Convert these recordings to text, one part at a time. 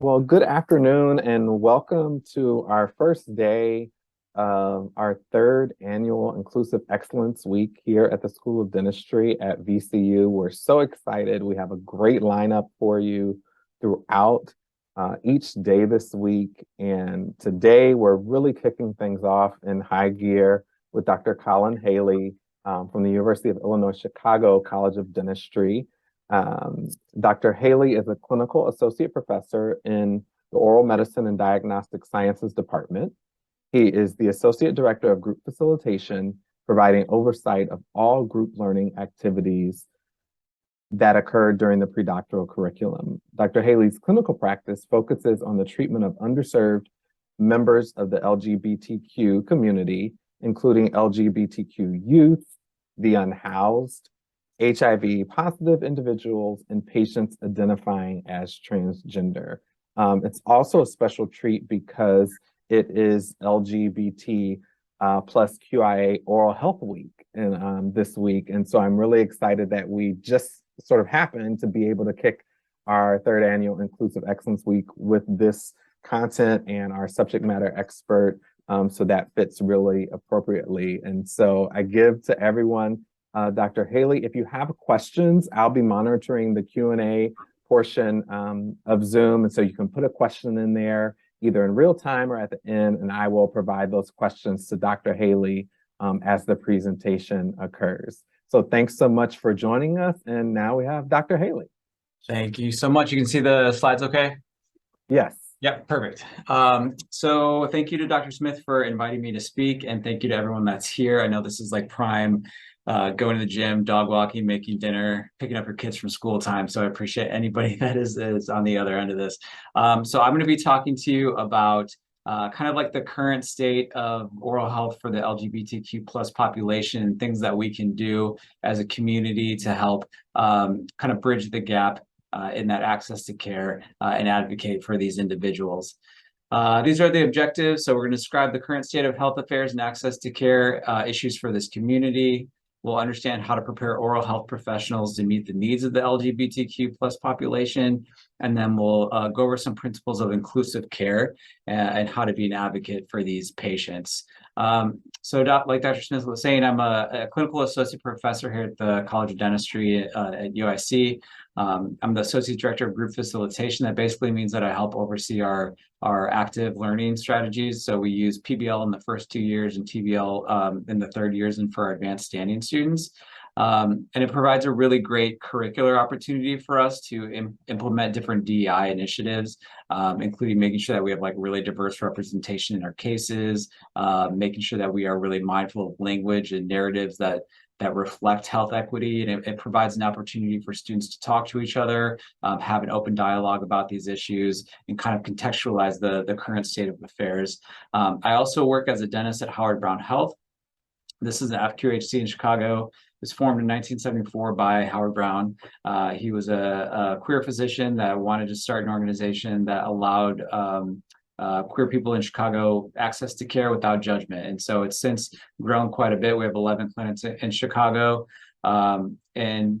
Well, good afternoon and welcome to our first day of our third annual Inclusive Excellence Week here at the School of Dentistry at VCU. We're so excited. We have a great lineup for you throughout each day this week. And today we're really kicking things off in high gear with Dr. Colin Haley from the University of Illinois Chicago College of Dentistry. Dr. Haley is a clinical associate professor in the Oral Medicine and Diagnostic Sciences Department. He is the associate director of group facilitation, providing oversight of all group learning activities that occurred during the pre-doctoral curriculum. Dr. Haley's clinical practice focuses on the treatment of underserved members of the LGBTQ community, including LGBTQ youth, the unhoused, HIV positive individuals, and patients identifying as transgender. It's also a special treat because it is LGBT plus QIA Oral Health Week this week. And so I'm really excited that we just sort of happened to be able to kick our third annual Inclusive Excellence Week with this content and our subject matter expert. So that fits really appropriately. And so I give to everyone Dr. Haley, if you have questions, I'll be monitoring the Q&A portion of Zoom. And so you can put a question in there either in real time or at the end, and I will provide those questions to Dr. Haley as the presentation occurs. So thanks so much for joining us. And now we have Dr. Haley. Thank you so much. You can see the slides okay? Yes. Yep, perfect. So thank you to Dr. Smith for inviting me to speak, and thank you to everyone that's here. I know this is like prime going to the gym, dog walking, making dinner, picking up your kids from school time. So I appreciate anybody that is on the other end of this. So I'm going to be talking to you about kind of like the current state of oral health for the LGBTQ plus population and things that we can do as a community to help kind of bridge the gap in that access to care and advocate for these individuals. These are the objectives. So we're going to describe the current state of health affairs and access to care issues for this community. We'll understand how to prepare oral health professionals to meet the needs of the LGBTQ plus population. And then we'll go over some principles of inclusive care and how to be an advocate for these patients. So like Dr. Smith was saying, I'm a clinical associate professor here at the College of Dentistry at UIC. I'm the associate director of group facilitation. That basically means that I help oversee our active learning strategies. So we use PBL in the first 2 years and TBL in the third years and for our advanced standing students. And it provides a really great curricular opportunity for us to implement different DEI initiatives, including making sure that we have like really diverse representation in our cases, making sure that we are really mindful of language and narratives that reflect health equity, and it provides an opportunity for students to talk to each other, have an open dialogue about these issues, and kind of contextualize the current state of affairs. I also work as a dentist at Howard Brown Health. This is an FQHC in Chicago. It was formed in 1974 by Howard Brown. He was a queer physician that wanted to start an organization that allowed queer people in Chicago access to care without judgment. And so it's since grown quite a bit. We have 11 clinics in Chicago. And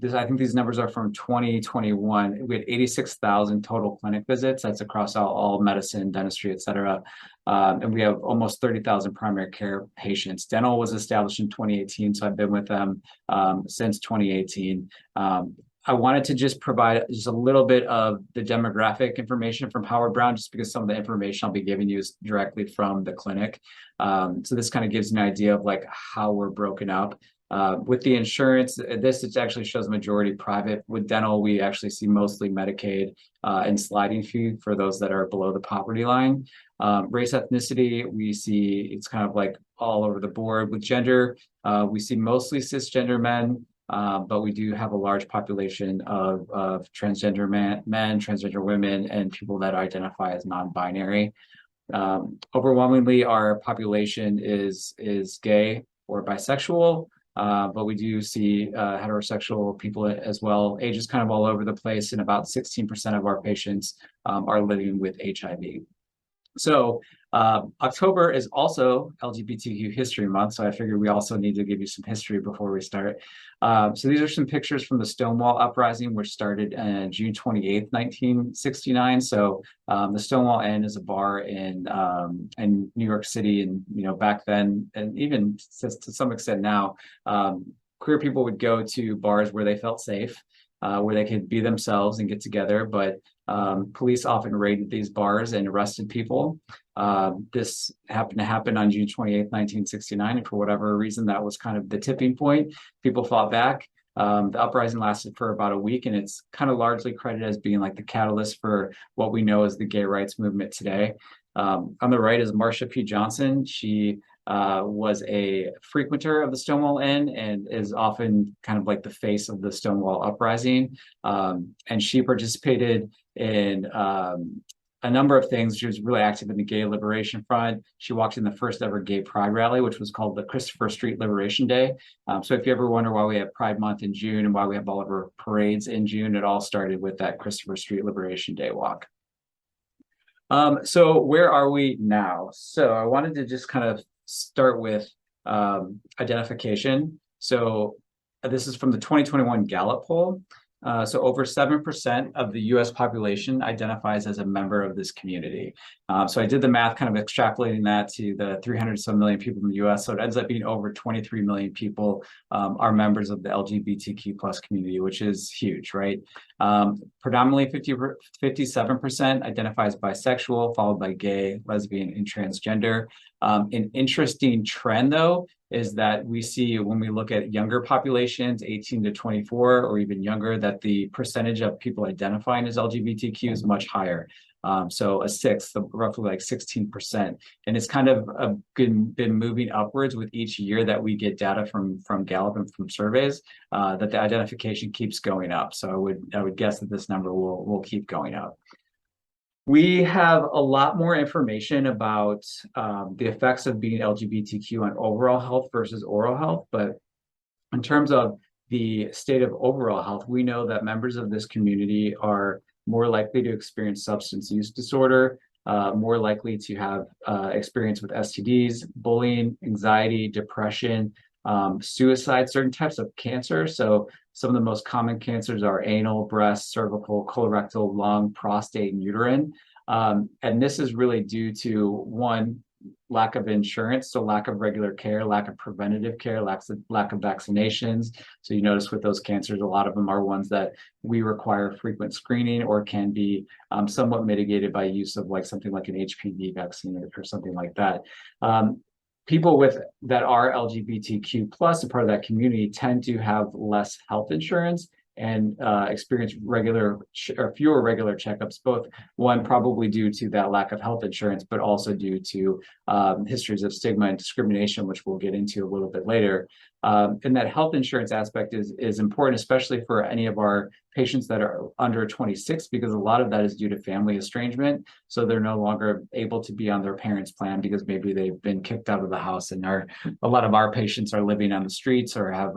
I think these numbers are from 2021. We had 86,000 total clinic visits. That's across all medicine, dentistry, et cetera. And we have almost 30,000 primary care patients. Dental was established in 2018, so I've been with them since 2018. I wanted to just provide just a little bit of the demographic information from Howard Brown, just because some of the information I'll be giving you is directly from the clinic. So this kind of gives an idea of like how we're broken up. With the insurance, it actually shows majority private. With dental, we actually see mostly Medicaid and sliding fee for those that are below the poverty line. Race, ethnicity, we see it's kind of like all over the board. With gender, we see mostly cisgender men. But we do have a large population of transgender men, transgender women, and people that identify as non-binary. Overwhelmingly, our population is gay or bisexual, but we do see heterosexual people as well. Age is kind of all over the place, and about 16% of our patients are living with HIV. So October is also LGBTQ History Month, so I figured we also need to give you some history before we start. So these are some pictures from the Stonewall Uprising, which started June 28th, 1969. So the Stonewall Inn is a bar in New York City, and back then, and even to some extent now, queer people would go to bars where they felt safe, where they could be themselves and get together, but police often raided these bars and arrested people. This happened to happen on June 28th, 1969, and for whatever reason, that was kind of the tipping point. People fought back. The uprising lasted for about a week, and it's kind of largely credited as being like the catalyst for what we know as the gay rights movement today. On the right is Marsha P. Johnson. She was a frequenter of the Stonewall Inn and is often kind of like the face of the Stonewall Uprising. And she participated in a number of things. She was really active in the Gay Liberation Front. She walked in the first ever gay pride rally, which was called the Christopher Street Liberation Day. So if you ever wonder why we have Pride Month in June and why we have all of our parades in June, it all started with that Christopher Street Liberation Day walk. So where are we now? So I wanted to just kind of start with identification. So this is from the 2021 Gallup poll. So over 7% of the US population identifies as a member of this community. So I did the math, kind of extrapolating that to the 300 some million people in the US. So it ends up being over 23 million people are members of the LGBTQ plus community, which is huge, right? Predominantly 57% identifies bisexual, followed by gay, lesbian, and transgender. An interesting trend, though, is that we see when we look at younger populations, 18 to 24 or even younger, that the percentage of people identifying as LGBTQ is much higher. So a sixth, roughly like 16%. And it's kind of been moving upwards with each year that we get data from Gallup and from surveys, that the identification keeps going up. So I would guess that this number will keep going up. We have a lot more information about the effects of being LGBTQ on overall health versus oral health. But in terms of the state of overall health, we know that members of this community are more likely to experience substance use disorder, more likely to have experience with STDs, bullying, anxiety, depression, suicide, certain types of cancer. So some of the most common cancers are anal, breast, cervical, colorectal, lung, prostate, and uterine. And this is really due to, one, lack of insurance, so lack of regular care, lack of preventative care, lack of vaccinations. So you notice with those cancers, a lot of them are ones that we require frequent screening or can be somewhat mitigated by use of like something like an HPV vaccine or something like that. People that are LGBTQ plus, a part of that community, tend to have less health insurance and experience fewer regular checkups, both one probably due to that lack of health insurance, but also due to histories of stigma and discrimination, which we'll get into a little bit later. And that health insurance aspect is important, especially for any of our patients that are under 26, because a lot of that is due to family estrangement. So they're no longer able to be on their parents' plan because maybe they've been kicked out of the house, and a lot of our patients are living on the streets or have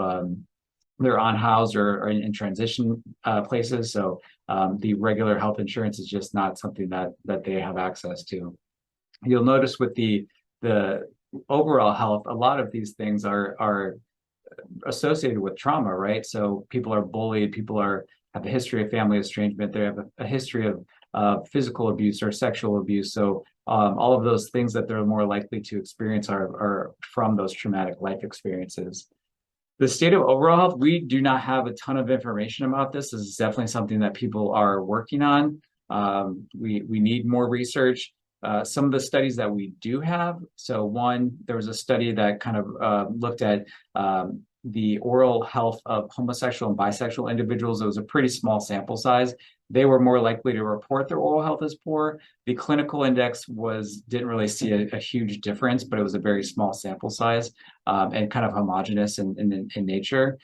they're unhoused or in transition places. So the regular health insurance is just not something that they have access to. You'll notice with the overall health, a lot of these things are associated with trauma, right? So people are bullied, have a history of family estrangement, they have a history of physical abuse or sexual abuse. So all of those things that they're more likely to experience are from those traumatic life experiences. The state of overall health, we do not have a ton of information about this. This is definitely something that people are working on. We need more research. Some of the studies that we do have, so one, there was a study that kind of looked at the oral health of homosexual and bisexual individuals. It was a pretty small sample size. They were more likely to report their oral health as poor. The clinical index didn't really see a huge difference, but it was a very small sample size and kind of homogeneous in nature.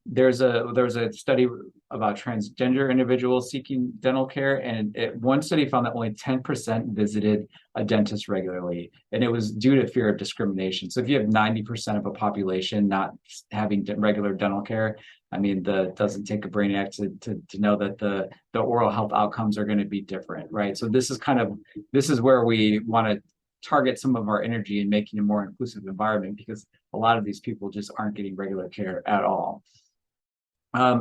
There's a study about transgender individuals seeking dental care, and one study found that only 10% visited a dentist regularly, and it was due to fear of discrimination. So if you have 90% of a population not having regular dental care, I mean, doesn't take a brainiac to know that the oral health outcomes are going to be different, right? So this is where we want to target some of our energy in making a more inclusive environment, because a lot of these people just aren't getting regular care at all.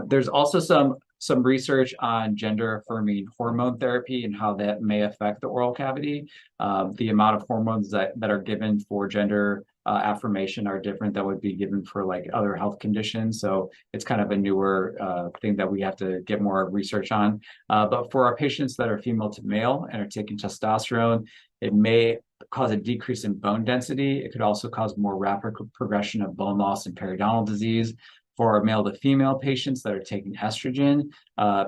There's also some research on gender affirming hormone therapy and how that may affect the oral cavity. The amount of hormones that are given for gender affirmation are different than would be given for like other health conditions. So it's kind of a newer thing that we have to get more research on. But for our patients that are female to male and are taking testosterone, it may cause a decrease in bone density. It could also cause more rapid progression of bone loss and periodontal disease. For our male to female patients that are taking estrogen,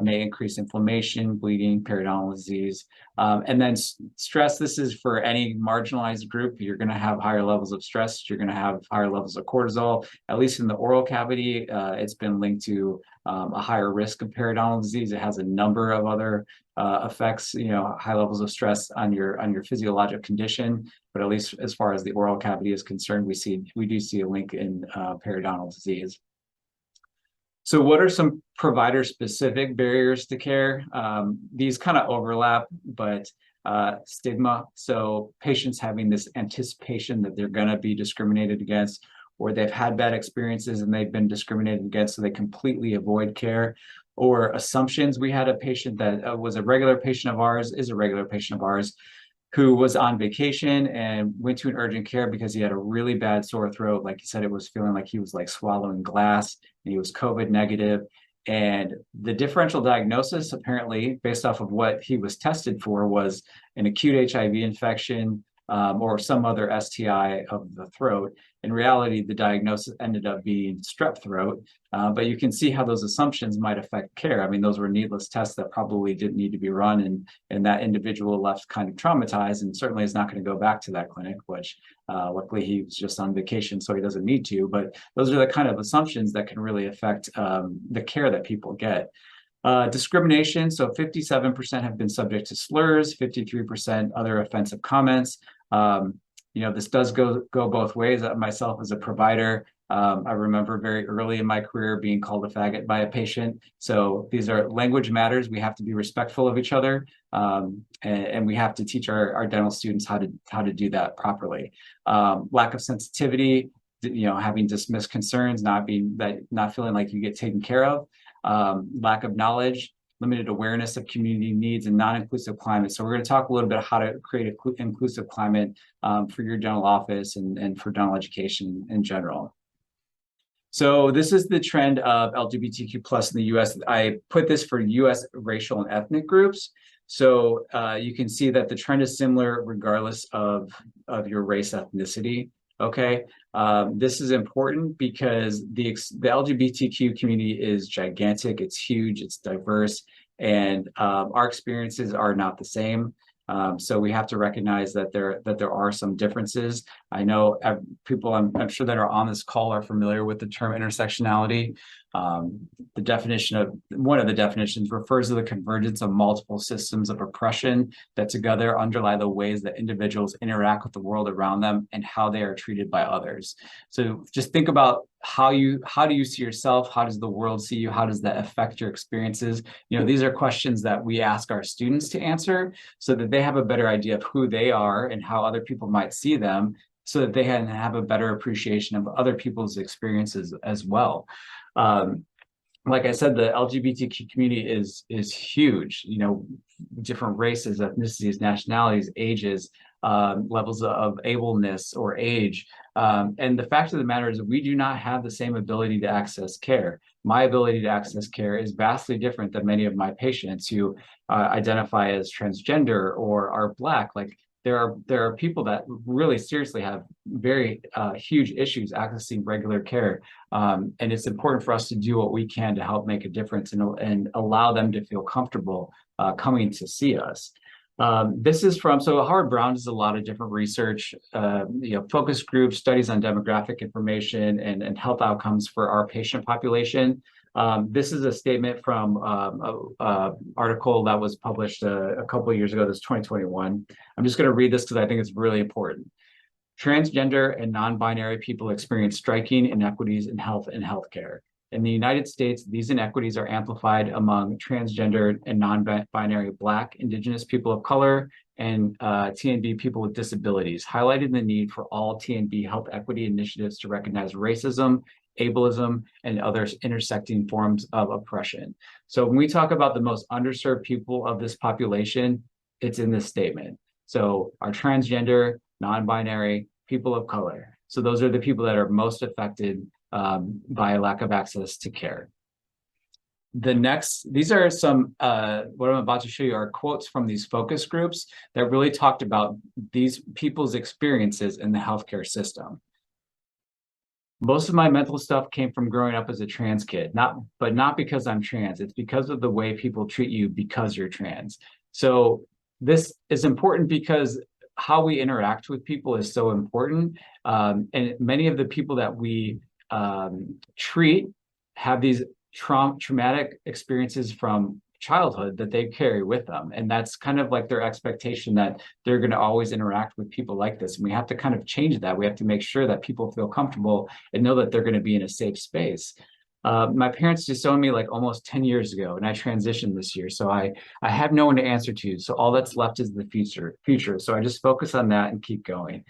may increase inflammation, bleeding, periodontal disease. And then stress, this is for any marginalized group. You're going to have higher levels of stress. You're going to have higher levels of cortisol. At least in the oral cavity, it's been linked to a higher risk of periodontal disease. It has a number of other effects, high levels of stress on your physiologic condition. But at least as far as the oral cavity is concerned, we do see a link in periodontal disease. So what are some provider-specific barriers to care? These kind of overlap, but stigma. So patients having this anticipation that they're going to be discriminated against, or they've had bad experiences and they've been discriminated against, so they completely avoid care. Or assumptions. We had a patient that was a regular patient of ours, is a regular patient of ours, who was on vacation and went to an urgent care because he had a really bad sore throat. Like he said, it was feeling like he was like swallowing glass, and he was COVID negative. And the differential diagnosis, apparently, based off of what he was tested for, was an acute HIV infection or some other STI of the throat. In reality, the diagnosis ended up being strep throat, but you can see how those assumptions might affect care. I mean, those were needless tests that probably didn't need to be run, and that individual left kind of traumatized, and certainly is not going to go back to that clinic, which luckily he was just on vacation, so he doesn't need to. But those are the kind of assumptions that can really affect the care that people get. Discrimination, so 57% have been subject to slurs, 53% other offensive comments. This does go both ways. Myself as a provider, I remember very early in my career being called a faggot by a patient. So these are language matters. We have to be respectful of each other, and we have to teach our dental students how to do that properly. Lack of sensitivity, having dismissed concerns, not feeling like you get taken care of. Lack of knowledge, limited awareness of community needs, and non-inclusive climate. So we're going to talk a little bit how to create an inclusive climate for your dental office and for dental education in general. So this is the trend of LGBTQ plus in the US. I put this for US racial and ethnic groups. So you can see that the trend is similar regardless of your race, ethnicity. Okay, this is important because the LGBTQ community is gigantic, it's huge, it's diverse, and our experiences are not the same. So we have to recognize that there are some differences. I know people I'm sure that are on this call are familiar with the term intersectionality. One of the definitions refers to the convergence of multiple systems of oppression that together underlie the ways that individuals interact with the world around them and how they are treated by others. So just think about how do you see yourself? How does the world see you? How does that affect your experiences? These are questions that we ask our students to answer so that they have a better idea of who they are and how other people might see them, so that they can have a better appreciation of other people's experiences as well. Like I said, the LGBTQ community is huge. Different races, ethnicities, nationalities, ages, levels of ableness or age. And the fact of the matter is we do not have the same ability to access care. My ability to access care is vastly different than many of my patients who identify as transgender or are Black. Like there are people that really seriously have very huge issues accessing regular care. And it's important for us to do what we can to help make a difference and allow them to feel comfortable coming to see us. This is from, so Howard Brown does a lot of different research, focus groups, studies on demographic information and health outcomes for our patient population. This is a statement from an article that was published a couple of years ago. This is 2021. I'm just going to read this because I think it's really important. Transgender and non-binary people experience striking inequities in health and healthcare. In the United States, these inequities are amplified among transgender and non-binary Black, Indigenous people of color, and TNB people with disabilities, highlighting the need for all TNB health equity initiatives to recognize racism, ableism, and other intersecting forms of oppression. So when we talk about the most underserved people of this population, it's in this statement. So our transgender, non-binary, people of color. So those are the people that are most affected by a lack of access to care. These are some, what I'm about to show you are quotes from these focus groups that really talked about these people's experiences in the healthcare system. Most of my mental stuff came from growing up as a trans kid, but not because I'm trans. It's because of the way people treat you because you're trans. So this is important because how we interact with people is so important. And many of the people that we treat have these traumatic experiences from childhood that they carry with them. And that's kind of like their expectation that they're going to always interact with people like this. And we have to kind of change that. We have to make sure that people feel comfortable and know that they're going to be in a safe space. My parents disowned me like almost 10 years ago, and I transitioned this year. So I have no one to answer to. So all that's left is the future. So I just focus on that and keep going.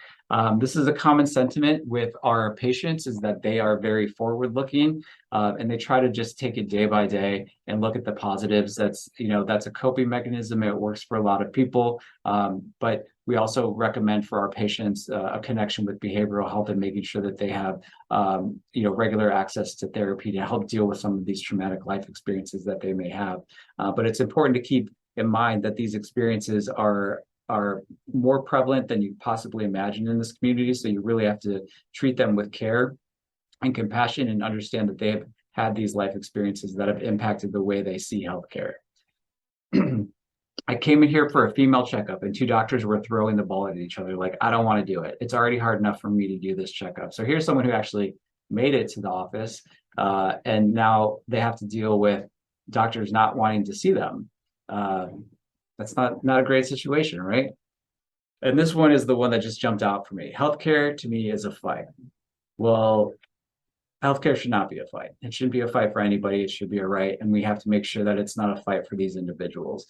This is a common sentiment with our patients, is that they are very forward-looking, and they try to just take it day by day and look at the positives. That's a coping mechanism. It works for a lot of people, but we also recommend for our patients a connection with behavioral health and making sure that they have regular access to therapy to help deal with some of these traumatic life experiences that they may have. But it's important to keep in mind that these experiences are more prevalent than you possibly imagine in this community. So you really have to treat them with care and compassion and understand that they have had these life experiences that have impacted the way they see healthcare. I came in here for a female checkup and two doctors were throwing the ball at each other. Like, I don't want to do it. It's already hard enough for me to do this checkup. So here's someone who actually made it to the office, and now they have to deal with doctors not wanting to see them. That's not a great situation, right? And this one is the one that just jumped out for me. Healthcare to me is a fight. Well, healthcare should not be a fight. It shouldn't be a fight for anybody. It should be a right. And we have to make sure that it's not a fight for these individuals.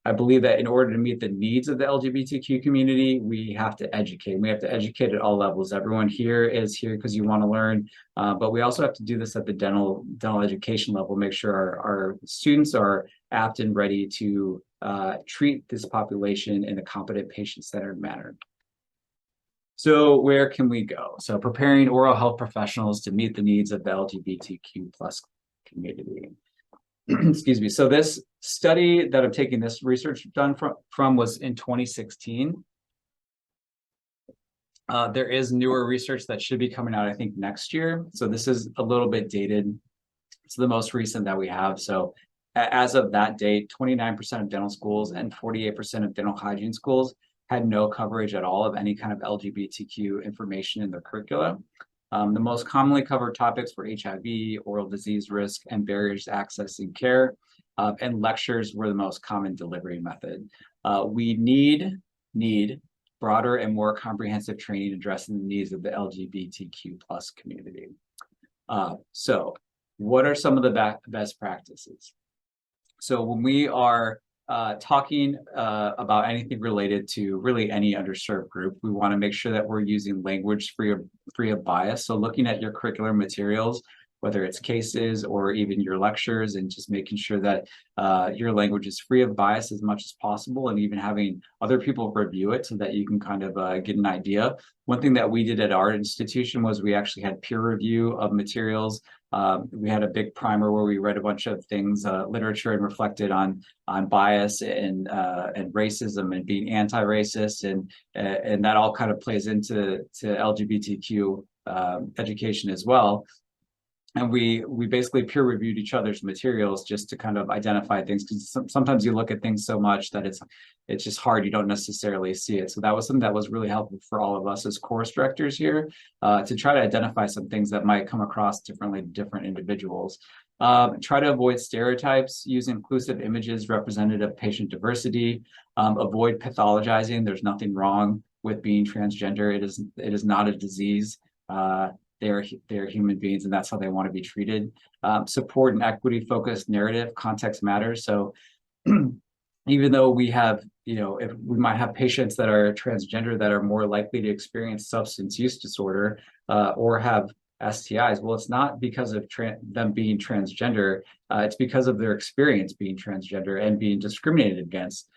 I believe that in order to meet the needs of the LGBTQ community, we have to educate. We have to educate at all levels. Everyone here is here because you want to learn, but we also have to do this at the dental education level, make sure our students are apt and ready to treat this population in a competent, patient-centered manner. So where can we go? So preparing oral health professionals to meet the needs of the LGBTQ plus community. Excuse me. So this study that I'm taking this research done from was in 2016. There is newer research that should be coming out, I think, next year. So this is a little bit dated. It's the most recent that we have. So as of that date, 29% of dental schools and 48% of dental hygiene schools had no coverage at all of any kind of LGBTQ information in their curricula. The most commonly covered topics were HIV, oral disease risk, and barriers to accessing care, and lectures were the most common delivery method. We need broader and more comprehensive training addressing the needs of the LGBTQ plus community. So what are some of the best practices? So when we are talking about anything related to really any underserved group, we want to make sure that we're using language free of bias. So looking at your curricular materials, whether it's cases or even your lectures, and just making sure that your language is free of bias as much as possible, and even having other people review it so that you can kind of get an idea. One thing that we did at our institution was we actually had peer review of materials. We had a big primer where we read a bunch of things, literature, and reflected on bias and racism and being anti-racist, and that all kind of plays into LGBTQ education as well. And we basically peer reviewed each other's materials just to kind of identify things, because sometimes you look at things so much that it's just hard, you don't necessarily see it. So that was something that was really helpful for all of us as course directors here, to try to identify some things that might come across differently to different individuals. Try to avoid stereotypes, use inclusive images representative of patient diversity, avoid pathologizing. There's nothing wrong with being transgender. It is not a disease. they're human beings and that's how they want to be treated. Support and equity focused narrative, context matters. So even though we have, if we might have patients that are transgender that are more likely to experience substance use disorder or have STIs, well, it's not because of them being transgender, it's because of their experience being transgender and being discriminated against.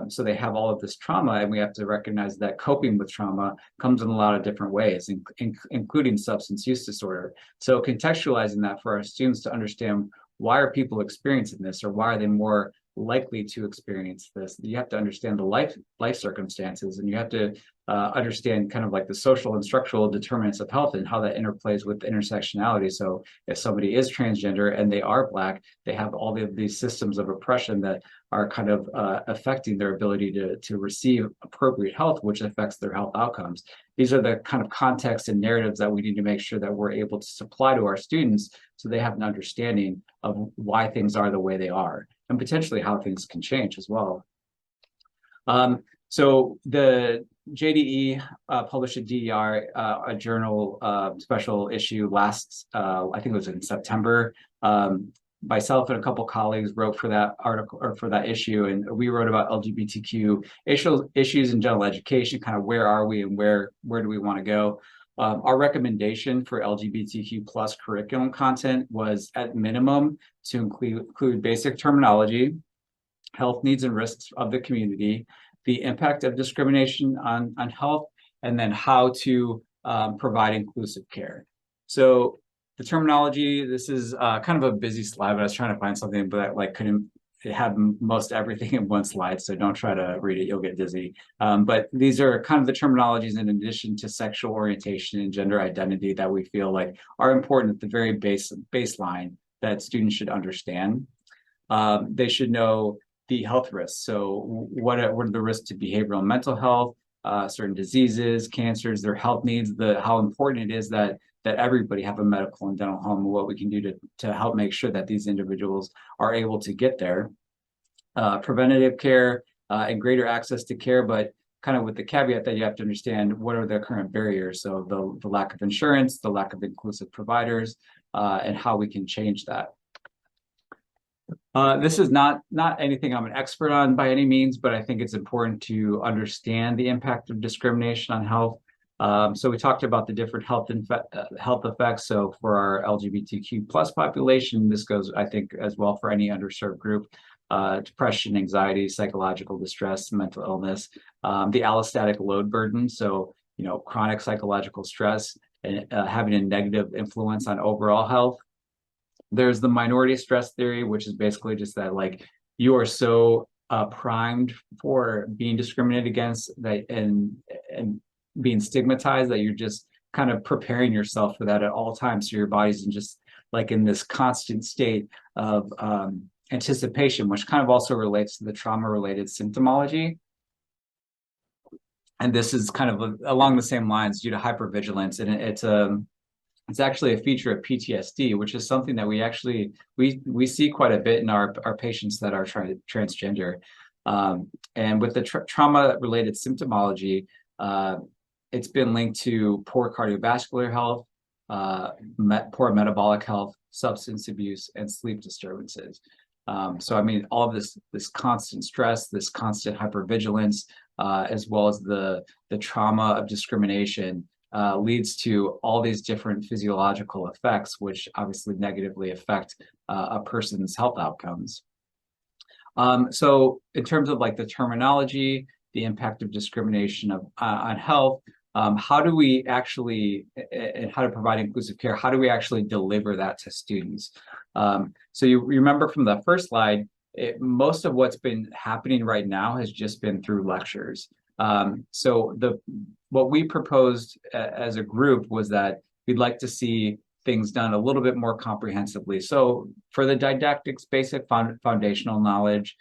So they have all of this trauma, and we have to recognize that coping with trauma comes in a lot of different ways, including substance use disorder. So contextualizing that for our students to understand, why are people experiencing this, or why are they more likely to experience this? You have to understand the life circumstances, and you have to understand kind of like the social and structural determinants of health and how that interplays with intersectionality. So if somebody is transgender and they are Black, they have all of these systems of oppression that are kind of affecting their ability to receive appropriate health, which affects their health outcomes. These are the kind of contexts and narratives that we need to make sure that we're able to supply to our students so they have an understanding of why things are the way they are and potentially how things can change as well. So the JDE published a DER, a journal special issue last, I think it was in September. Myself and a couple colleagues wrote for that article, or for that issue, and we wrote about LGBTQ issues in general education, kind of where are we and where do we want to go. Our recommendation for LGBTQ plus curriculum content was, at minimum, to include basic terminology, health needs and risks of the community, the impact of discrimination on health, and then how to provide inclusive care. So the terminology, this is kind of a busy slide, but I was trying to find something that couldn't have most everything in one slide, so don't try to read it, you'll get dizzy. But these are kind of the terminologies in addition to sexual orientation and gender identity that we feel like are important at the very baseline that students should understand. They should know the health risks. So what are the risks to behavioral and mental health, certain diseases, cancers, their health needs, how important it is that everybody have a medical and dental home, and what we can do to help make sure that these individuals are able to get there. Preventative care and greater access to care, but kind of with the caveat that you have to understand what are the current barriers. So the lack of insurance, the lack of inclusive providers, and how we can change that. This is not anything I'm an expert on by any means, but I think it's important to understand the impact of discrimination on health. So we talked about the different health effects. So for our LGBTQ plus population, this goes, I think, as well for any underserved group: depression, anxiety, psychological distress, mental illness, the allostatic load burden. So, chronic psychological stress and having a negative influence on overall health. There's the minority stress theory, which is basically just that, you are so primed for being discriminated against and being stigmatized that you're just kind of preparing yourself for that at all times. So your body's in this constant state of anticipation, which kind of also relates to the trauma-related symptomology. And this is kind of along the same lines due to hypervigilance, and it's actually a feature of PTSD, which is something that we see quite a bit in our patients that are transgender. And with the trauma-related symptomology, it's been linked to poor cardiovascular health, poor metabolic health, substance abuse, and sleep disturbances. So I mean, all of this constant stress, this constant hypervigilance, as well as the trauma of discrimination, leads to all these different physiological effects, which obviously negatively affect a person's health outcomes. So in terms of the terminology, the impact of discrimination on health, how do we actually, and how to provide inclusive care, how do we actually deliver that to students? So you remember from the first slide, most of what's been happening right now has just been through lectures. So what we proposed as a group was that we'd like to see things done a little bit more comprehensively. So for the didactics, basic foundational knowledge,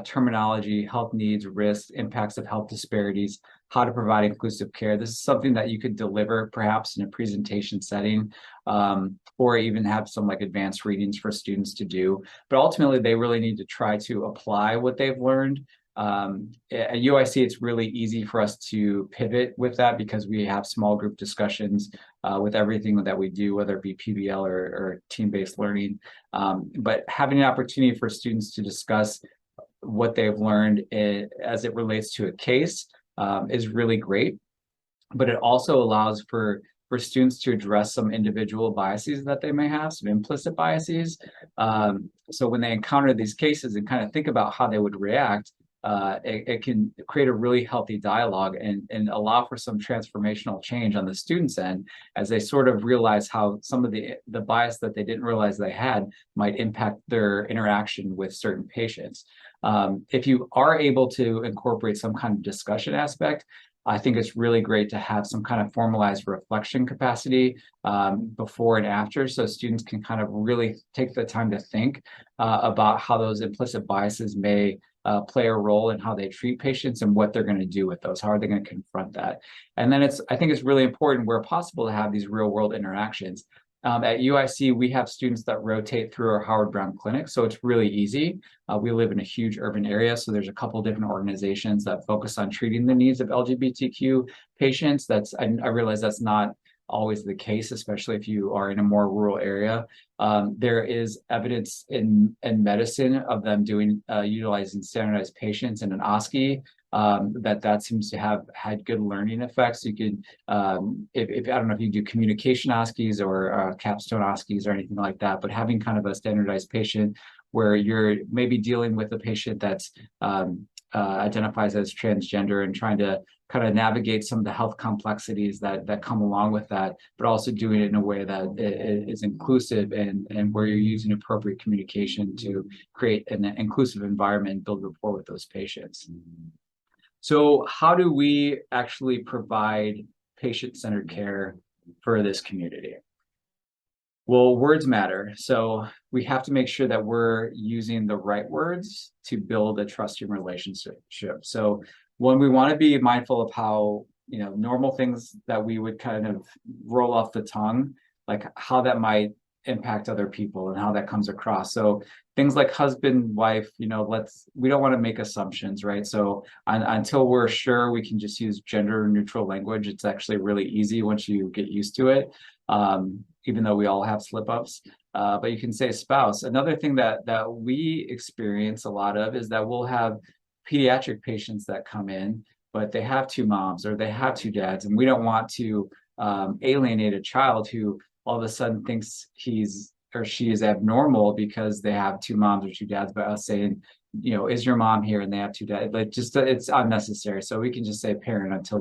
terminology, health needs, risks, impacts of health disparities, how to provide inclusive care. This is something that you could deliver perhaps in a presentation setting, or even have some advanced readings for students to do. But ultimately, they really need to try to apply what they've learned. At UIC, it's really easy for us to pivot with that because we have small group discussions with everything that we do, whether it be PBL or team-based learning. But having an opportunity for students to discuss what they've learned as it relates to a case is really great. But it also allows for students to address some individual biases that they may have, some implicit biases. So when they encounter these cases and kind of think about how they would react, it can create a really healthy dialogue and allow for some transformational change on the student's end as they sort of realize how some of the bias that they didn't realize they had might impact their interaction with certain patients. If you are able to incorporate some kind of discussion aspect, I think it's really great to have some kind of formalized reflection capacity before and after, so students can kind of really take the time to think about how those implicit biases may play a role in how they treat patients and what they're going to do with those. How are they going to confront that? And then I think it's really important where possible to have these real world interactions. At UIC, we have students that rotate through our Howard Brown clinic, so it's really easy. We live in a huge urban area, so there's a couple different organizations that focus on treating the needs of LGBTQ patients. I realize that's not always the case, especially if you are in a more rural area. There is evidence in medicine of them utilizing standardized patients in an OSCE. That seems to have had good learning effects. You could, if I don't know if you do communication OSCEs or capstone OSCEs or anything like that, but having kind of a standardized patient where you're maybe dealing with a patient that's identifies as transgender and trying to kind of navigate some of the health complexities that come along with that, but also doing it in a way that is inclusive and where you're using appropriate communication to create an inclusive environment and build rapport with those patients. So how do we actually provide patient-centered care for this community? Well, words matter. So we have to make sure that we're using the right words to build a trusting relationship. So when we want to be mindful of how, normal things that we would kind of roll off the tongue, like how that might impact other people and how that comes across. So things like husband, wife, we don't want to make assumptions, right? So until we're sure, we can just use gender neutral language. It's actually really easy once you get used to it, even though we all have slip ups. But you can say spouse. Another thing that we experience a lot of is that we'll have pediatric patients that come in, but they have two moms or they have two dads, and we don't want to alienate a child who all of a sudden thinks he's or she is abnormal because they have two moms or two dads, by us saying, is your mom here and they have two dads, like just it's unnecessary. So we can just say parent until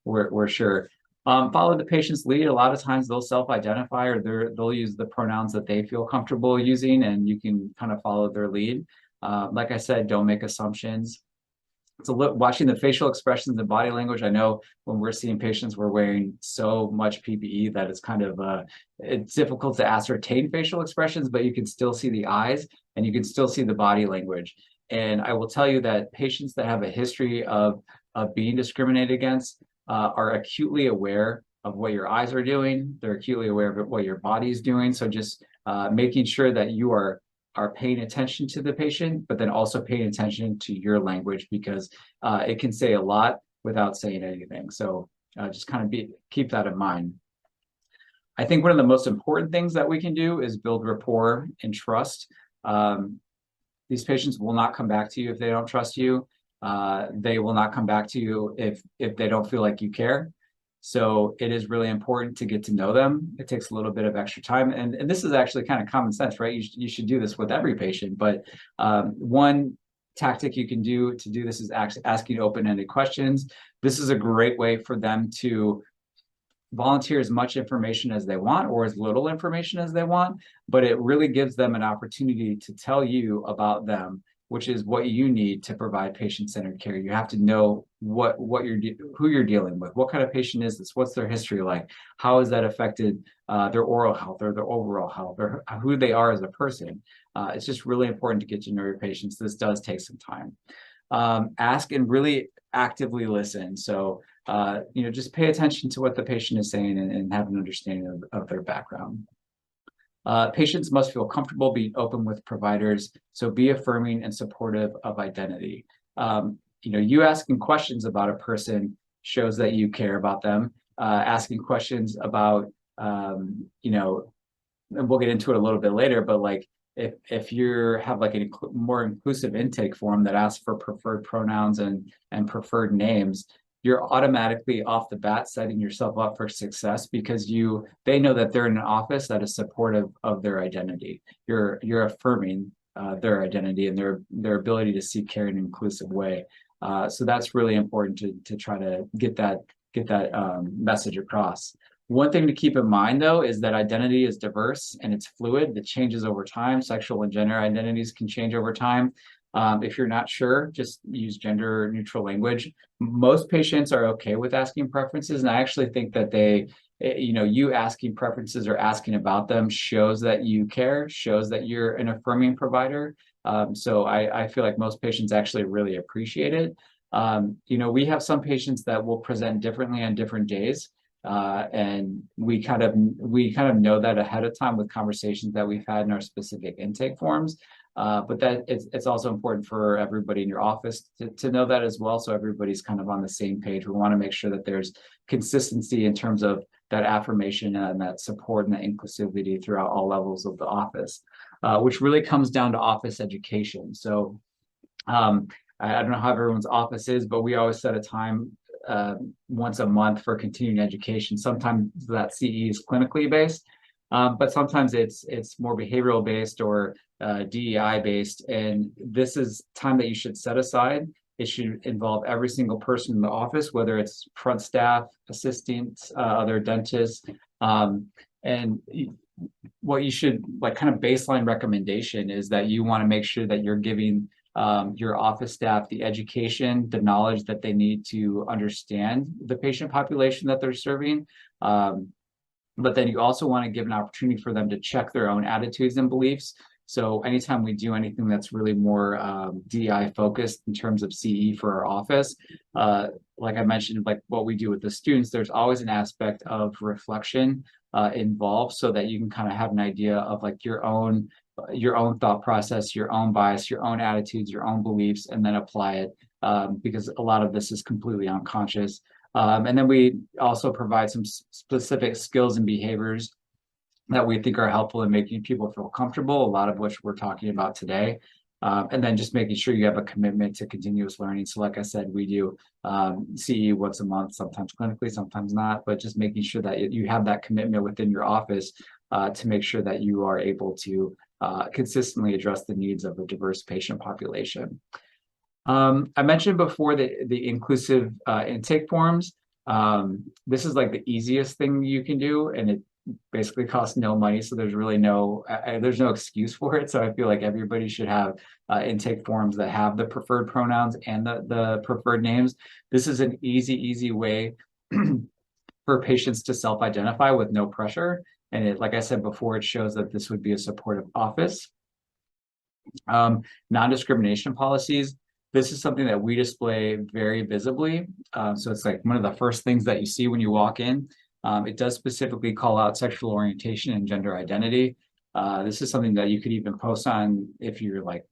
we're sure. Follow the patient's lead. A lot of times they'll self-identify or they'll use the pronouns that they feel comfortable using, and you can kind of follow their lead. Like I said, don't make assumptions. So watching the facial expressions and body language. I know when we're seeing patients, we're wearing so much PPE that it's kind of it's difficult to ascertain facial expressions, but you can still see the eyes and you can still see the body language. And I will tell you that patients that have a history of being discriminated against are acutely aware of what your eyes are doing. They're acutely aware of what your body is doing. So just making sure that you are paying attention to the patient, but then also paying attention to your language, because it can say a lot without saying anything. So just kind of keep that in mind. I think one of the most important things that we can do is build rapport and trust. These patients will not come back to you if they don't trust you. They will not come back to you if they don't feel like you care. So it is really important to get to know them. It takes a little bit of extra time. And this is actually kind of common sense, right? You should do this with every patient. But one tactic you can do to do this is actually asking open-ended questions. This is a great way for them to volunteer as much information as they want or as little information as they want, but it really gives them an opportunity to tell you about them, which is what you need to provide patient-centered care. You have to know who you're dealing with. What kind of patient is this? What's their history like? How has that affected their oral health or their overall health, or who they are as a person? It's just really important to get to know your patients. This does take some time. Ask and really actively listen. So, just pay attention to what the patient is saying and have an understanding of their background. Patients must feel comfortable being open with providers, so be affirming and supportive of identity. You asking questions about a person shows that you care about them. asking questions about, you know, and we'll get into it a little bit later, but like if you have like a more inclusive intake form that asks for preferred pronouns and preferred names, you're automatically off the bat setting yourself up for success because they know that they're in an office that is supportive of their identity. You're affirming their identity and their ability to seek care in an inclusive way. So that's really important to try to get that message across. One thing to keep in mind, though, is that identity is diverse and it's fluid. It changes over time. Sexual and gender identities can change over time. If you're not sure, just use gender neutral language. Most patients are okay with asking preferences, and I actually think that you asking preferences or asking about them shows that you care, shows that you're an affirming provider. So I feel like most patients actually really appreciate it. We have some patients that will present differently on different days. And we kind of know that ahead of time with conversations that we've had in our specific intake forms. But that it's also important for everybody in your office to know that as well. So everybody's kind of on the same page. We want to make sure that there's consistency in terms of that affirmation and that support and that inclusivity throughout all levels of the office, which really comes down to office education. So I don't know how everyone's office is, but we always set a time once a month for continuing education. Sometimes that CE is clinically based, but sometimes it's more behavioral based or DEI based. And this is time that you should set aside. It should involve every single person in the office, whether it's front staff, assistants, other dentists. And what you should kind of baseline recommendation is that you want to make sure that you're giving your office staff the education, the knowledge that they need to understand the patient population that they're serving. But then you also want to give an opportunity for them to check their own attitudes and beliefs. So anytime we do anything that's really more DEI focused in terms of CE for our office, like I mentioned, like what we do with the students, there's always an aspect of reflection involved so that you can kind of have an idea of like your own thought process, your own bias, your own attitudes, your own beliefs, and then apply it because a lot of this is completely unconscious. And then we also provide some specific skills and behaviors that we think are helpful in making people feel comfortable, a lot of which we're talking about today. And then just making sure you have a commitment to continuous learning. So like I said, we do CE once a month, sometimes clinically, sometimes not, but just making sure that you have that commitment within your office to make sure that you are able to consistently address the needs of a diverse patient population. I mentioned before the inclusive intake forms. This is like the easiest thing you can do, and it basically costs no money. So there's really there's no excuse for it. So I feel like everybody should have intake forms that have the preferred pronouns and the preferred names. This is an easy way for patients to self-identify with no pressure. And like I said before, it shows that this would be a supportive office. Non-discrimination policies. This is something that we display very visibly. So it's like one of the first things that you see when you walk in. It does specifically call out sexual orientation and gender identity. This is something that you could even post on if you're like,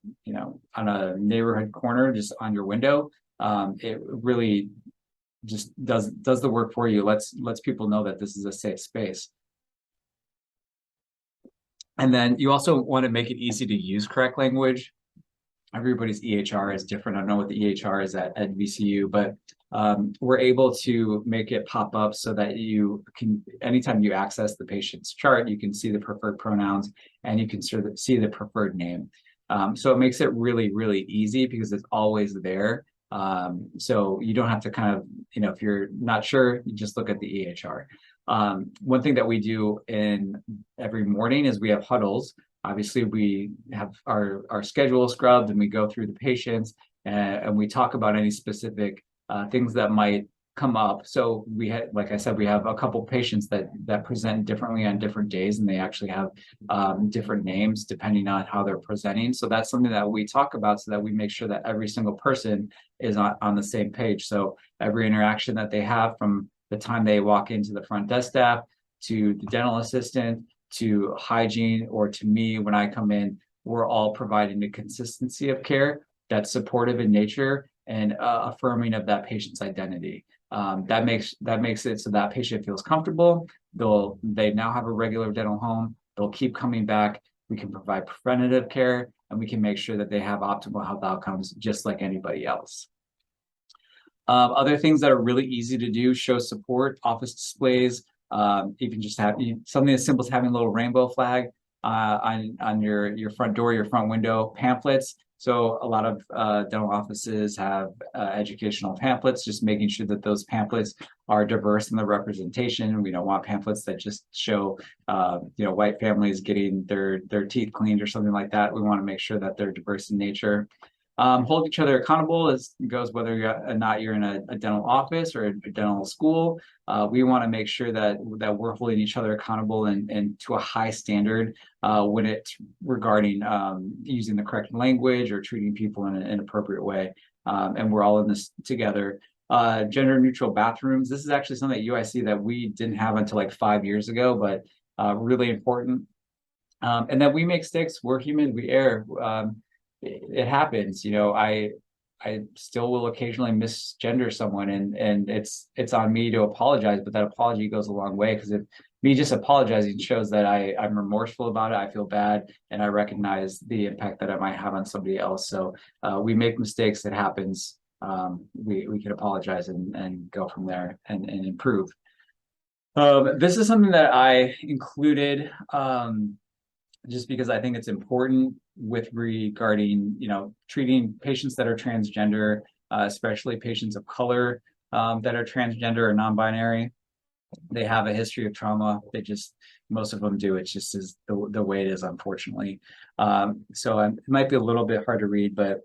on a neighborhood corner, just on your window. It really just does the work for you. Lets people know that this is a safe space. And then you also want to make it easy to use correct language. Everybody's EHR is different. I don't know what the EHR is at VCU, but we're able to make it pop up so that you can, anytime you access the patient's chart, you can see the preferred pronouns and you can sort of see the preferred name. So it makes it really easy because it's always there. So you don't have to kind of, if you're not sure, you just look at the EHR. One thing that we do in every morning is we have huddles. Obviously, we have our schedule scrubbed and we go through the patients and we talk about any specific things that might come up. So we had, like I said, we have a couple patients that present differently on different days, and they actually have different names depending on how they're presenting. So that's something that we talk about so that we make sure that every single person is on the same page. So every interaction that they have, from the time they walk into the front desk staff to the dental assistant to hygiene or to me when I come in, we're all providing a consistency of care that's supportive in nature and affirming of that patient's identity. That makes it so that patient feels comfortable. They now have a regular dental home. They'll keep coming back. We can provide preventative care, and we can make sure that they have optimal health outcomes just like anybody else. Other things that are really easy to do: show support, office displays, even just something as simple as having a little rainbow flag on your front door, your front window, pamphlets. So a lot of dental offices have educational pamphlets, just making sure that those pamphlets are diverse in the representation. We don't want pamphlets that just show white families getting their teeth cleaned or something like that. We want to make sure that they're diverse in nature. Hold each other accountable as goes whether or not you're in a dental office or a dental school. We want to make sure that we're holding each other accountable and to a high standard when it's regarding using the correct language or treating people in an appropriate way. And we're all in this together. Gender neutral bathrooms. This is actually something at UIC that we didn't have until like 5 years ago, but really important. And that we make mistakes. We're human. We err. It happens. I still will occasionally misgender someone, and it's on me to apologize, but that apology goes a long way, because if me just apologizing shows that I'm remorseful about it, I feel bad, and I recognize the impact that it might have on somebody else. So we make mistakes. It happens. We can apologize and go from there and improve. This is something that I included just because I think it's important with regarding, treating patients that are transgender, especially patients of color that are transgender or non-binary. They have a history of trauma. Most of them do. It's just is the way it is, unfortunately. So it might be a little bit hard to read, but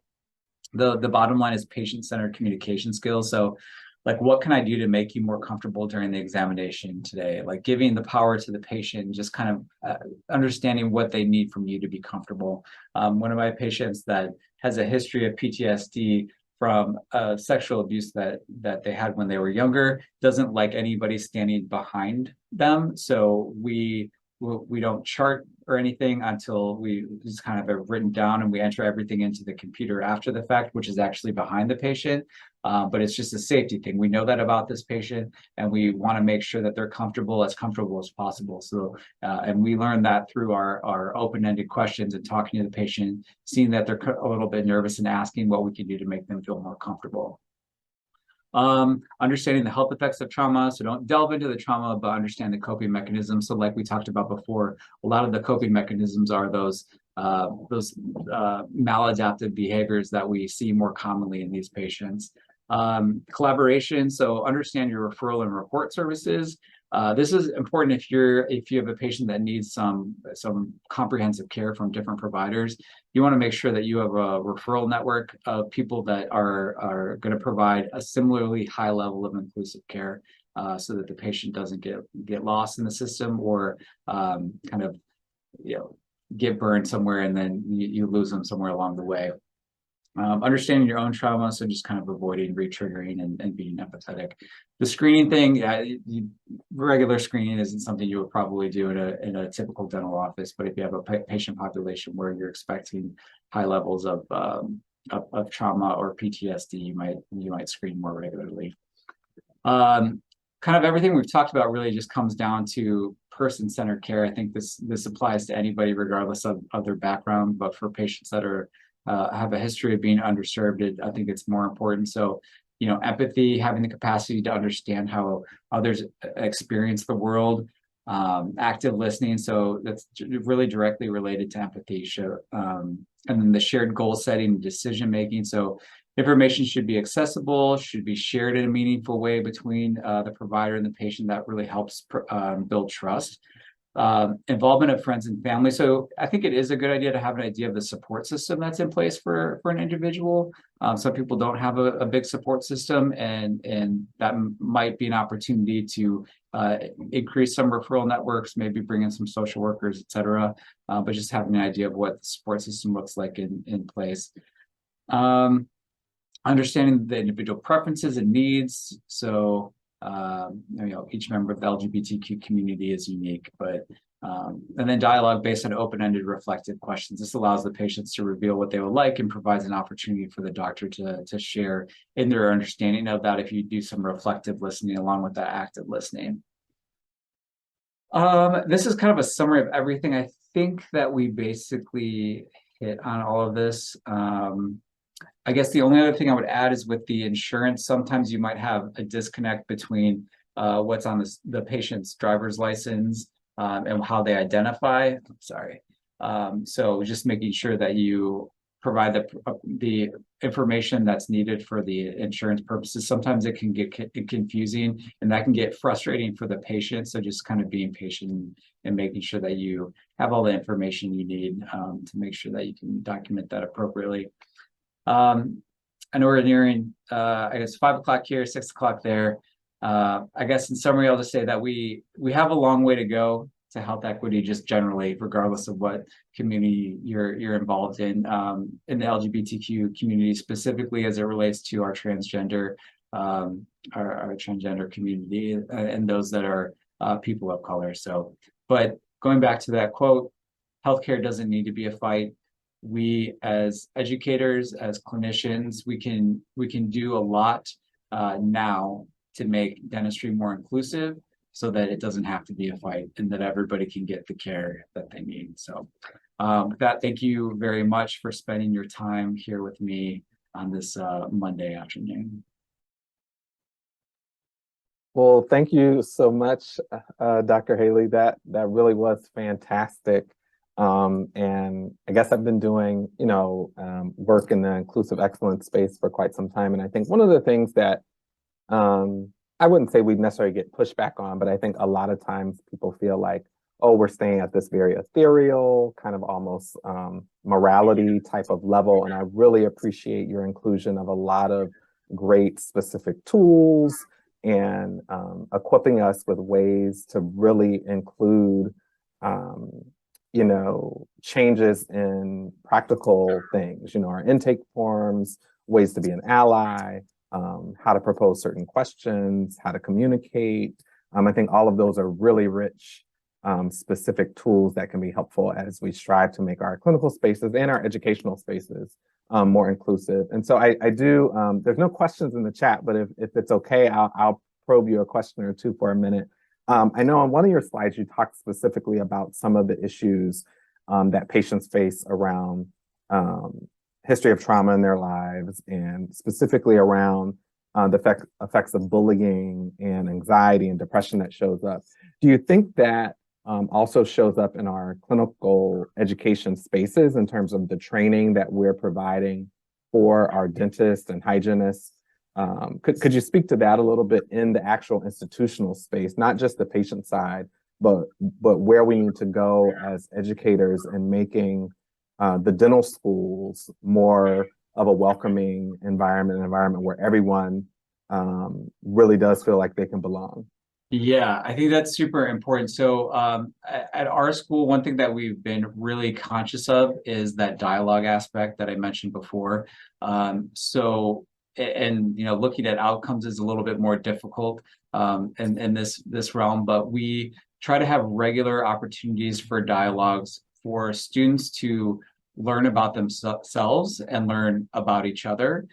the bottom line is patient-centered communication skills. So like, what can I do to make you more comfortable during the examination today? Like giving the power to the patient, just kind of understanding what they need from you to be comfortable. One of my patients that has a history of PTSD from sexual abuse that they had when they were younger doesn't like anybody standing behind them. So we don't chart or anything until we just kind of have written down, and we enter everything into the computer after the fact, which is actually behind the patient. But it's just a safety thing. We know that about this patient, and we want to make sure that they're comfortable as possible. So, and we learn that through our open-ended questions and talking to the patient, seeing that they're a little bit nervous and asking what we can do to make them feel more comfortable. Understanding the health effects of trauma. So don't delve into the trauma, but understand the coping mechanisms. So like we talked about before, a lot of the coping mechanisms are those maladaptive behaviors that we see more commonly in these patients. Collaboration. So understand your referral and report services. This is important if you have a patient that needs some comprehensive care from different providers. You want to make sure that you have a referral network of people that are going to provide a similarly high level of inclusive care, so that the patient doesn't get lost in the system or kind of get burned somewhere and then you lose them somewhere along the way. Understanding your own trauma, so just kind of avoiding re-triggering and being empathetic. The screening thing, regular screening isn't something you would probably do in a typical dental office, but if you have a patient population where you're expecting high levels of trauma or PTSD, you might screen more regularly. Kind of everything we've talked about really just comes down to person-centered care. I think this applies to anybody regardless of their background, but for patients that have a history of being underserved, I think it's more important. So, empathy, having the capacity to understand how others experience the world, active listening. So that's really directly related to empathy. And then the shared goal setting, decision making. So information should be accessible, should be shared in a meaningful way between the provider and the patient. That really helps build trust. Involvement of friends and family. So I think it is a good idea to have an idea of the support system that's in place for an individual. Some people don't have a big support system, and that might be an opportunity to increase some referral networks, maybe bring in some social workers, et cetera. But just having an idea of what the support system looks like in place. Understanding the individual preferences and needs. So Each member of the LGBTQ community is unique, but and then dialogue based on open-ended reflective questions. This allows the patients to reveal what they would like and provides an opportunity for the doctor to share in their understanding of that if you do some reflective listening along with that active listening. This is kind of a summary of everything. I think that we basically hit on all of this. I guess the only other thing I would add is with the insurance, sometimes you might have a disconnect between what's on the patient's driver's license and how they identify. So just making sure that you provide the information that's needed for the insurance purposes. Sometimes it can get confusing and that can get frustrating for the patient. So just kind of being patient and making sure that you have all the information you need to make sure that you can document that appropriately. I know we're nearing, I guess 5 o'clock here, 6 o'clock there. I guess in summary, I'll just say that we have a long way to go to health equity, just generally, regardless of what community you're involved in the LGBTQ community, specifically as it relates to our transgender, our transgender community and those that are people of color. So, but going back to that quote, healthcare doesn't need to be a fight. We as educators, as clinicians, we can do a lot now to make dentistry more inclusive so that it doesn't have to be a fight and that everybody can get the care that they need. So with that, thank you very much for spending your time here with me on this Monday afternoon. Well, thank you so much, Dr. Haley. That really was fantastic. And I guess I've been doing, work in the inclusive excellence space for quite some time. And I think one of the things that I wouldn't say we necessarily get pushback on, but I think a lot of times people feel like, oh, we're staying at this very ethereal, kind of almost morality type of level. And I really appreciate your inclusion of a lot of great specific tools and equipping us with ways to really include changes in practical things, our intake forms, ways to be an ally, how to propose certain questions, how to communicate. I think all of those are really rich, specific tools that can be helpful as we strive to make our clinical spaces and our educational spaces more inclusive. And so I do, there's no questions in the chat, but if it's okay, I'll probe you a question or two for a minute. I know on one of your slides, you talked specifically about some of the issues that patients face around history of trauma in their lives, and specifically around the effects of bullying and anxiety and depression that shows up. Do you think that also shows up in our clinical education spaces in terms of the training that we're providing for our dentists and hygienists? Could you speak to that a little bit in the actual institutional space, not just the patient side, but where we need to go as educators in making the dental schools more of a welcoming environment, an environment where everyone really does feel like they can belong? Yeah, I think that's super important. So at our school, one thing that we've been really conscious of is that dialogue aspect that I mentioned before. Looking at outcomes is a little bit more difficult in this realm, but we try to have regular opportunities for dialogues for students to learn about themselves and learn about each other.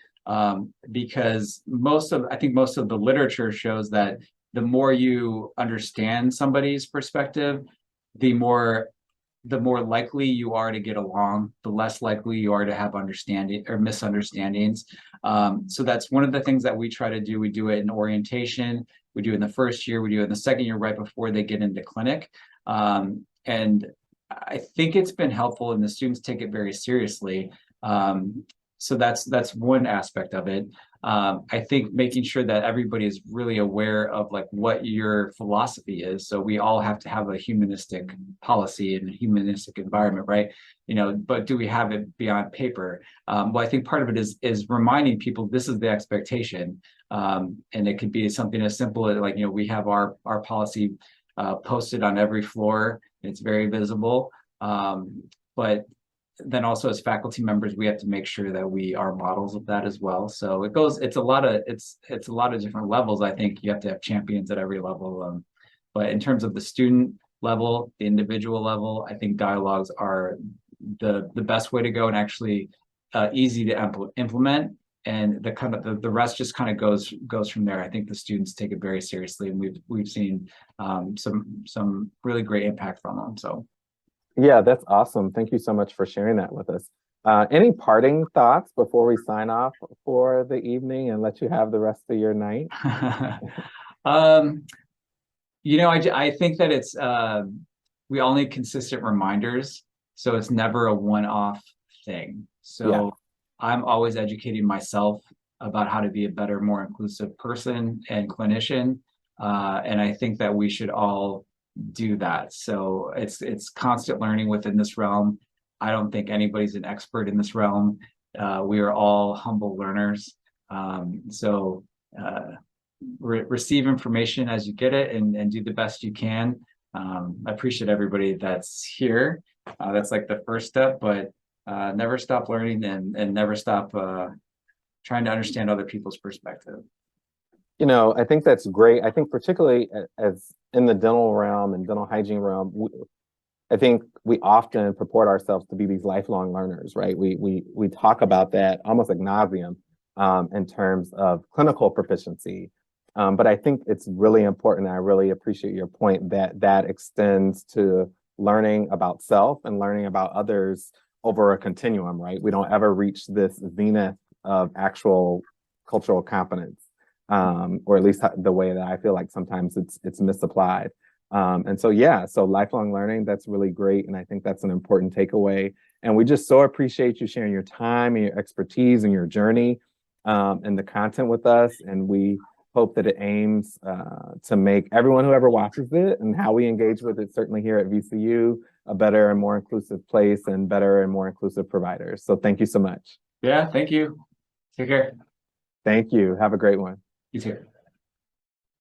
Because I think most of the literature shows that the more you understand somebody's perspective, the more likely you are to get along, the less likely you are to have understanding or misunderstandings. So that's one of the things that we try to do. We do it in orientation, we do it in the first year, we do it in the second year right before they get into clinic. And I think it's been helpful and the students take it very seriously. So that's one aspect of it. I think making sure that everybody is really aware of like what your philosophy is. So we all have to have a humanistic policy and a humanistic environment, right? But do we have it beyond paper? Well, I think part of it is reminding people this is the expectation. And it could be something as simple as like, we have our policy posted on every floor. It's very visible. But then also as faculty members, we have to make sure that we are models of that as well. So it's a lot of different levels. I think you have to have champions at every level. But in terms of the student level, the individual level, I think dialogues are the best way to go, and actually easy to implement. And the rest just kind of goes from there. I think the students take it very seriously, and we've seen some really great impact from them. So yeah, that's awesome. Thank you so much for sharing that with us. Any parting thoughts before we sign off for the evening and let you have the rest of your night? I think that it's we all need consistent reminders, so it's never a one-off thing. So yeah. I'm always educating myself about how to be a better, more inclusive person and clinician, and I think that we should all do that. So it's constant learning within this realm. I don't think anybody's an expert in this realm. We are all humble learners. Receive information as you get it, and do the best you can. I appreciate everybody that's here. That's like the first step, but never stop learning, and never stop trying to understand other people's perspective. I think that's great. I think particularly as in the dental realm and dental hygiene realm, I think we often purport ourselves to be these lifelong learners, right? We talk about that almost ad nauseum in terms of clinical proficiency. But I think it's really important. I really appreciate your point that extends to learning about self and learning about others over a continuum, right? We don't ever reach this zenith of actual cultural competence, or at least the way that I feel like sometimes it's misapplied. And so lifelong learning, that's really great. And I think that's an important takeaway. And we just so appreciate you sharing your time and your expertise and your journey and the content with us. And we hope that it aims to make everyone who ever watches it and how we engage with it, certainly here at VCU, a better and more inclusive place and better and more inclusive providers. So thank you so much. Yeah, thank you. Take care. Thank you. Have a great one. You too.